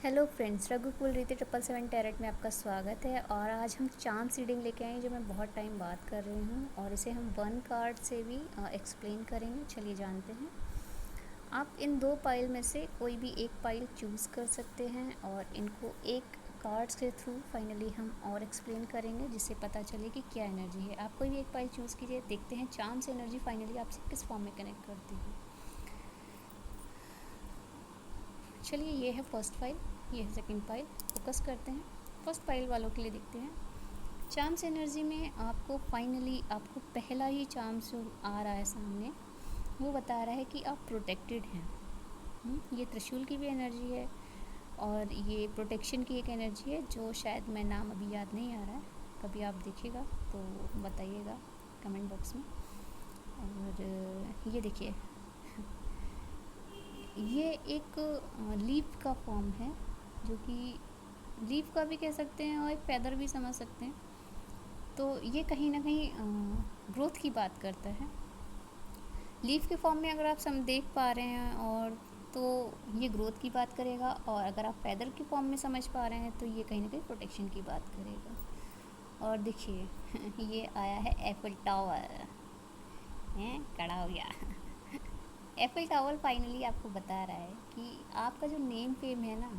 Hello friends, रघुकुल रीति 777 tarot में आपका स्वागत है। और आज हम चार्म सीडिंग लेके आए हैं जो मैं बहुत टाइम बात कर रही हूँ, और इसे हम वन कार्ड से भी एक्सप्लेन करेंगे। चलिए जानते हैं। आप इन दो पाइल में से कोई भी एक पाइल चूज़ कर सकते हैं और इनको एक कार्ड्स के थ्रू फाइनली हम और एक्सप्लेन करेंगे, जिससे पता चले कि क्या एनर्जी है। आप कोई भी एक पाइल चूज़ कीजिए, देखते हैं चार्म से एनर्जी फाइनली आपसे किस फॉर्म में कनेक्ट करती है। चलिए, ये है फर्स्ट फाइल, ये है सेकंड फाइल। फोकस करते हैं, फर्स्ट फाइल वालों के लिए देखते हैं। चार्म्स एनर्जी में आपको फाइनली आपको पहला ही चार्म्स जो आ रहा है सामने, वो बता रहा है कि आप प्रोटेक्टेड हैं। ये त्रिशूल की भी एनर्जी है और ये प्रोटेक्शन की एक एनर्जी है जो शायद मैं नाम अभी याद नहीं आ रहा है। कभी आप देखिएगा तो बताइएगा कमेंट बॉक्स में। और ये देखिए, ये एक लीफ का फॉर्म है, जो कि लीफ का भी कह सकते हैं और एक पैदर भी समझ सकते हैं। तो ये कहीं ना कहीं ग्रोथ की बात करता है। लीफ के फॉर्म में अगर आप सम देख पा रहे हैं और तो ये ग्रोथ की बात करेगा, और अगर आप पैदर के फॉर्म में समझ पा रहे हैं तो ये कहीं ना कहीं प्रोटेक्शन की बात करेगा। और देखिए ये आया है एफिल टावर, हैं खड़ा हो गया। एफिल टावर फाइनली आपको बता रहा है कि आपका जो नेम फेम है ना,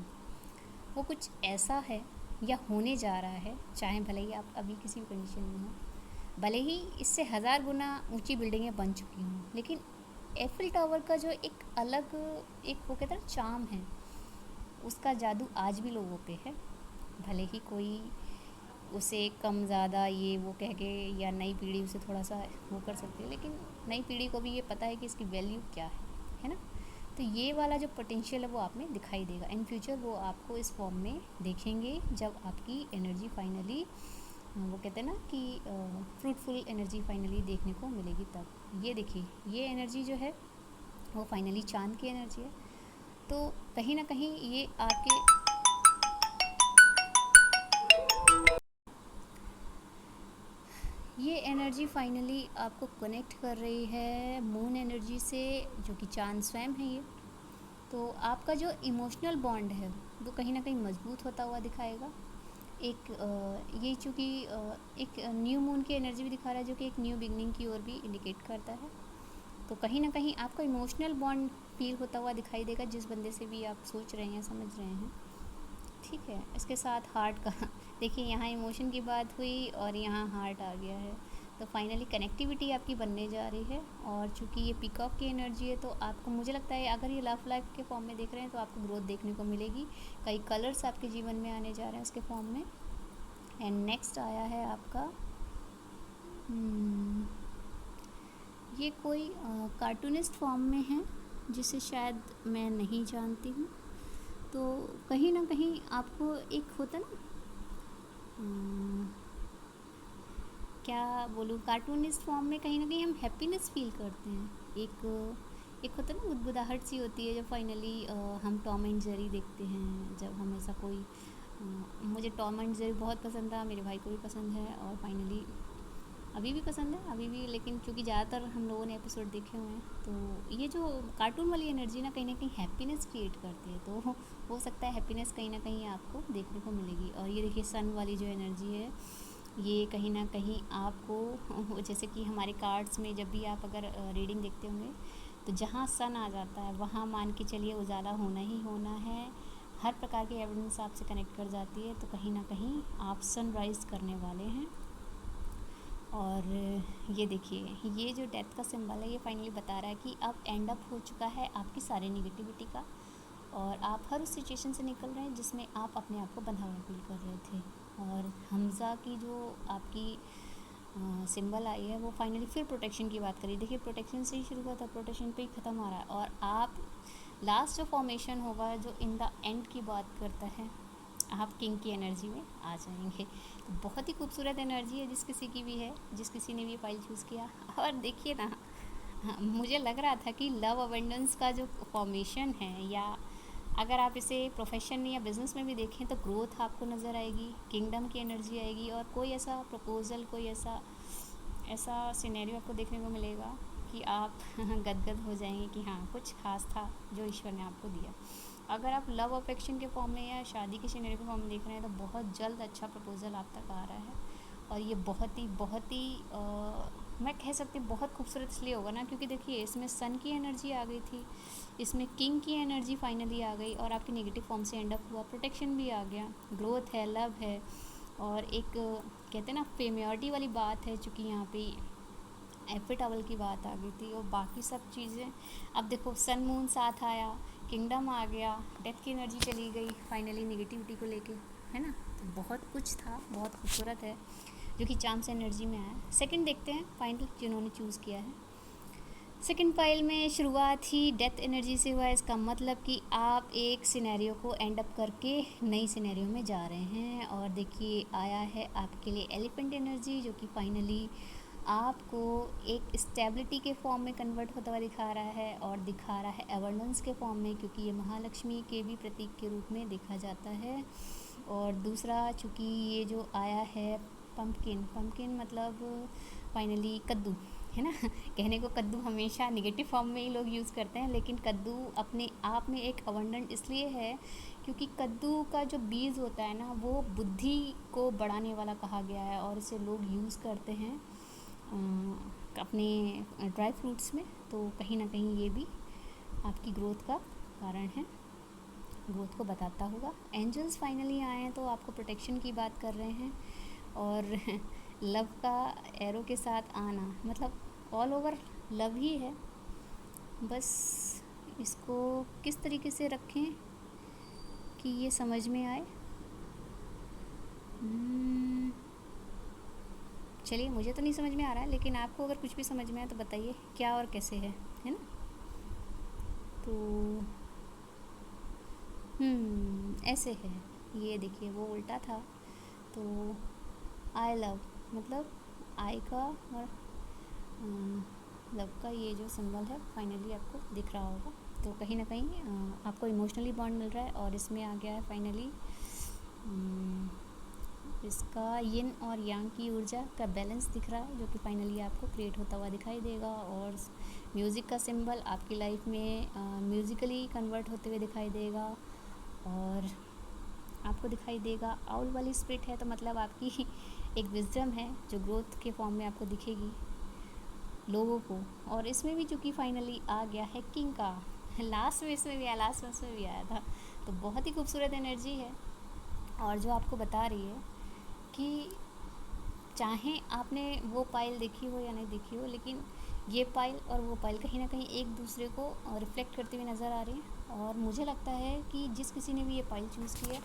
वो कुछ ऐसा है या होने जा रहा है। चाहे भले ही आप अभी किसी भी कंडीशन में हो, भले ही इससे 1000 गुना ऊंची बिल्डिंगें बन चुकी हों, लेकिन एफिल टावर का जो एक अलग एक वो कहते हैं चार्म है, उसका जादू आज भी लोगों पे है। भले ही कोई उसे कम ज़्यादा ये वो कह के, या नई पीढ़ी उसे थोड़ा सा वो कर सकती है, लेकिन नई पीढ़ी को भी ये पता है कि इसकी वैल्यू क्या है ना। तो ये वाला जो पोटेंशियल है वो आप में दिखाई देगा इन फ्यूचर। वो आपको इस फॉर्म में देखेंगे जब आपकी एनर्जी फाइनली वो कहते हैं ना कि फ्रूटफुल एनर्जी फाइनली देखने को मिलेगी। तब ये देखिए, ये एनर्जी जो है वो फाइनली चांद की एनर्जी है। तो कहीं ना कहीं ये आपके ये एनर्जी फाइनली आपको कनेक्ट कर रही है मून एनर्जी से, जो कि चांद स्वयं है ये। तो आपका जो इमोशनल बॉन्ड है वो कहीं ना कहीं मजबूत होता हुआ दिखाएगा। एक ये चूँकि एक न्यू मून की एनर्जी भी दिखा रहा है, जो कि एक न्यू बिगनिंग की ओर भी इंडिकेट करता है। तो कहीं ना कहीं आपका इमोशनल बॉन्ड फील होता हुआ दिखाई देगा जिस बंदे से भी आप सोच रहे हैं, समझ रहे हैं। ठीक है, इसके साथ हार्ट का देखिए, यहाँ इमोशन की बात हुई और यहाँ हार्ट आ गया है। तो फाइनली कनेक्टिविटी आपकी बनने जा रही है। और चूँकि ये पीकॉक की एनर्जी है, तो आपको, मुझे लगता है अगर ये लव लाइफ के फॉर्म में देख रहे हैं तो आपको ग्रोथ देखने को मिलेगी। कई कलर्स आपके जीवन में आने जा रहे हैं उसके फॉर्म में। एंड नेक्स्ट आया है आपका ये कोई कार्टूनिस्ट फॉर्म में है, जिसे शायद मैं नहीं जानती हूँ। तो कहीं ना कहीं आपको एक होता ना, क्या बोलूँ, कार्टूनिस्ट फॉर्म में कहीं ना कहीं हम हैप्पीनेस फील करते हैं। एक होता है ना, गुदगुदाहट सी होती है जब फाइनली हम टॉम एंड जेरी देखते हैं। जब हम ऐसा कोई मुझे टॉम एंड जेरी बहुत पसंद था, मेरे भाई को भी पसंद है, और फाइनली अभी भी पसंद है अभी भी, लेकिन क्योंकि ज़्यादातर हम लोगों ने एपिसोड देखे हुए हैं, तो ये जो कार्टून वाली एनर्जी ना कहीं हैप्पीनेस क्रिएट करती है। तो हो सकता है हैप्पीनेस कहीं ना कहीं आपको देखने को मिलेगी। और ये देखिए, सन वाली जो एनर्जी है, ये कहीं ना कहीं आपको जैसे कि हमारे कार्ड्स में जब भी आप अगर रीडिंग देखते होंगे, तो जहाँ सन आ जाता है वहाँ मान के चलिए उजाला होना ही होना है। हर प्रकार की एविडेंस आपसे कनेक्ट कर जाती है। तो कहीं ना कहीं आप सनराइज़ करने वाले हैं। और ये देखिए, ये जो डेथ का सिंबल है, ये फाइनली बता रहा है कि अब एंड अप हो चुका है आपकी सारी निगेटिविटी का, और आप हर उस सिचुएशन से निकल रहे हैं जिसमें आप अपने आप को बंधा हुआ फील कर रहे थे। और हमज़ा की जो आपकी सिंबल आई है, वो फाइनली फिर प्रोटेक्शन की बात करी। देखिए, प्रोटेक्शन से ही शुरू हुआ था, प्रोटेक्शन पे ही ख़त्म हो रहा है। और आप लास्ट जो फॉर्मेशन होगा जो इन द एंड की बात करता है, आप किंग की एनर्जी में आ जाएंगे। तो बहुत ही खूबसूरत एनर्जी है जिस किसी की भी है, जिस किसी ने भी ये फाइल चूज़ किया। और देखिए ना, हाँ, मुझे लग रहा था कि लव अबंडेंस का जो फॉर्मेशन है, या अगर आप इसे प्रोफेशन या बिज़नेस में भी देखें, तो ग्रोथ आपको नज़र आएगी, किंगडम की एनर्जी आएगी, और कोई ऐसा प्रपोज़ल, कोई ऐसा ऐसा सिनेरियो आपको देखने को मिलेगा कि आप गदगद हो जाएंगे कि हाँ, कुछ खास था जो ईश्वर ने आपको दिया। अगर आप लव अफेक्शन के फॉर्म में या शादी के सिनेरियो के फॉर्म में देख रहे हैं तो बहुत जल्द अच्छा प्रपोज़ल आप तक आ रहा है। और ये बहुत ही मैं कह सकती हूँ बहुत खूबसूरत इसलिए होगा ना, क्योंकि देखिए इसमें सन की एनर्जी आ गई थी, इसमें किंग की एनर्जी फाइनली आ गई और आपके नेगेटिव फॉर्म से एंड अप हुआ, प्रोटेक्शन भी आ गया, ग्रोथ है, लव है, और एक कहते हैं ना फेमियोरिटी वाली बात है, चूँकि यहाँ पे एफे टॉवल की बात आ गई थी और बाकी सब चीज़ें। अब देखो सन मून साथ आया, किंगडम आ गया, डेथ की एनर्जी चली गई फाइनली नेगेटिविटी को लेके, है ना। तो बहुत कुछ था, बहुत खूबसूरत है जो कि चार्म्स एनर्जी में आया। सेकंड देखते हैं फाइनल जिन्होंने चूज़ किया है। सेकंड फाइल में शुरुआत ही डेथ एनर्जी से हुआ। इसका मतलब कि आप एक सिनेरियो को एंड अप करके नई सिनेरियो में जा रहे हैं। और देखिए आया है आपके लिए एलिफेंट एनर्जी, जो कि फाइनली आपको एक स्टेबिलिटी के फॉर्म में कन्वर्ट होता हुआ दिखा रहा है और दिखा रहा है एबंडेंस के फॉर्म में, क्योंकि ये महालक्ष्मी के भी प्रतीक के रूप में देखा जाता है। और दूसरा चूँकि ये जो आया है पम्पकिन मतलब फाइनली कद्दू, है ना। कहने को कद्दू हमेशा नेगेटिव फॉर्म में ही लोग यूज़ करते हैं, लेकिन कद्दू अपने आप में एक अबंडेंट इसलिए है क्योंकि कद्दू का जो बीज होता है ना वो बुद्धि को बढ़ाने वाला कहा गया है और इसे लोग यूज़ करते हैं अपने ड्राई फ्रूट्स में। तो कहीं ना कहीं ये भी आपकी ग्रोथ का कारण है, ग्रोथ को बताता होगा। एंजल्स फाइनली आए हैं तो आपको प्रोटेक्शन की बात कर रहे हैं और लव का एरो के साथ आना मतलब ऑल ओवर लव ही है। बस इसको किस तरीके से रखें कि ये समझ में आए। चलिए मुझे तो नहीं समझ में आ रहा है, लेकिन आपको अगर कुछ भी समझ में आए तो बताइए क्या और कैसे है ना। तो ऐसे है, ये देखिए वो उल्टा था। तो आई लव मतलब आई का और लव का ये जो सिंबल है फाइनली आपको दिख रहा होगा। तो कहीं ना कहीं आपको इमोशनली बॉन्ड मिल रहा है और इसमें आ गया है फाइनली इसका यिन और यांग की ऊर्जा का बैलेंस दिख रहा है, जो कि फाइनली आपको क्रिएट होता हुआ दिखाई देगा। और म्यूज़िक का सिंबल आपकी लाइफ में म्यूज़िकली कन्वर्ट होते हुए दिखाई देगा और आपको दिखाई देगा आउल वाली स्पिरिट है, तो मतलब आपकी एक विजडम है जो ग्रोथ के फॉर्म में आपको दिखेगी लोगों को। और इसमें भी चूँकि फाइनली आ गया है किंग का, लास्ट में इसमें भी आया, लास्ट में उसमें भी आया था। तो बहुत ही खूबसूरत एनर्जी है और जो आपको बता रही है कि चाहे आपने वो पाइल देखी हो या नहीं देखी हो, लेकिन ये पाइल और वो पाइल कहीं ना कहीं एक दूसरे को रिफ्लेक्ट करते हुए नज़र आ रही हैं। और मुझे लगता है कि जिस किसी ने भी ये पाइल चूज़ की है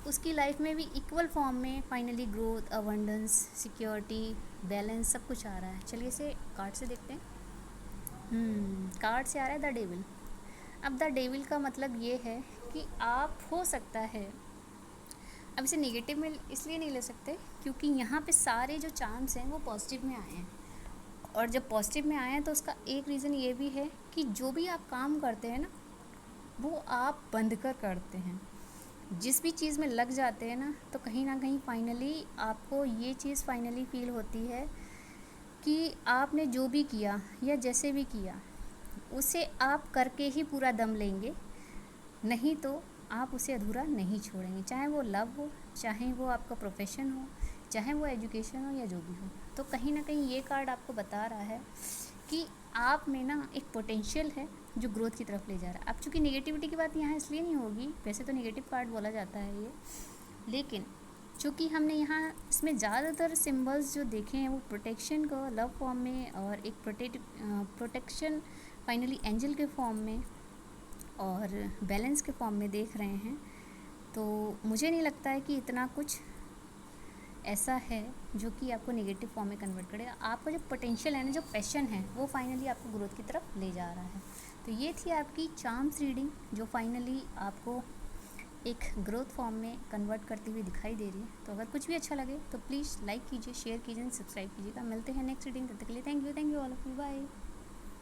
उसकी लाइफ में भी इक्वल फॉर्म में finally growth, abundance, security, balance सब कुछ आ रहा है। चलिए इसे कार्ड से देखते हैं। कार्ड से आ रहा है द डेविल। अब द डेविल का मतलब ये है कि आप हो सकता है, अब इसे नेगेटिव में इसलिए नहीं ले सकते क्योंकि यहाँ पे सारे जो चार्म्स हैं वो पॉजिटिव में आए हैं। और जब पॉजिटिव में आए हैं तो उसका एक रीज़न ये भी है कि जो भी आप काम करते हैं ना वो आप बंद कर करते हैं। जिस भी चीज़ में लग जाते हैं ना तो कहीं ना कहीं फाइनली आपको ये चीज़ फाइनली फील होती है कि आपने जो भी किया या जैसे भी किया उसे आप करके ही पूरा दम लेंगे, नहीं तो आप उसे अधूरा नहीं छोड़ेंगे। चाहे वो लव हो, चाहे वो आपका प्रोफेशन हो, चाहे वो एजुकेशन हो या जो भी हो। तो कहीं ना कहीं ये कार्ड आपको बता रहा है कि आप में ना एक पोटेंशियल है जो ग्रोथ की तरफ ले जा रहा है। अब चूँकि नेगेटिविटी की बात यहाँ इसलिए नहीं होगी, वैसे तो नेगेटिव कार्ड बोला जाता है ये, लेकिन चूँकि हमने यहाँ इसमें ज़्यादातर सिंबल्स जो देखे हैं वो प्रोटेक्शन को लव फॉर्म में और एक प्रोटेक्शन फाइनली एंजल के फॉर्म में और बैलेंस के फॉर्म में देख रहे हैं। तो मुझे नहीं लगता है कि इतना कुछ ऐसा है जो कि आपको नेगेटिव फॉर्म में कन्वर्ट करेगा। आपका जो पोटेंशियल है ना, जो पैशन है, वो फाइनली आपको ग्रोथ की तरफ ले जा रहा है। तो ये थी आपकी चार्म्स रीडिंग जो फाइनली आपको एक ग्रोथ फॉर्म में कन्वर्ट करती हुई दिखाई दे रही है। तो अगर कुछ भी अच्छा लगे तो प्लीज़ लाइक कीजिए, शेयर कीजिए, सब्सक्राइब कीजिएगा। मिलते हैं नेक्स्ट रीडिंग, तब तक के लिए thank you all of you, bye.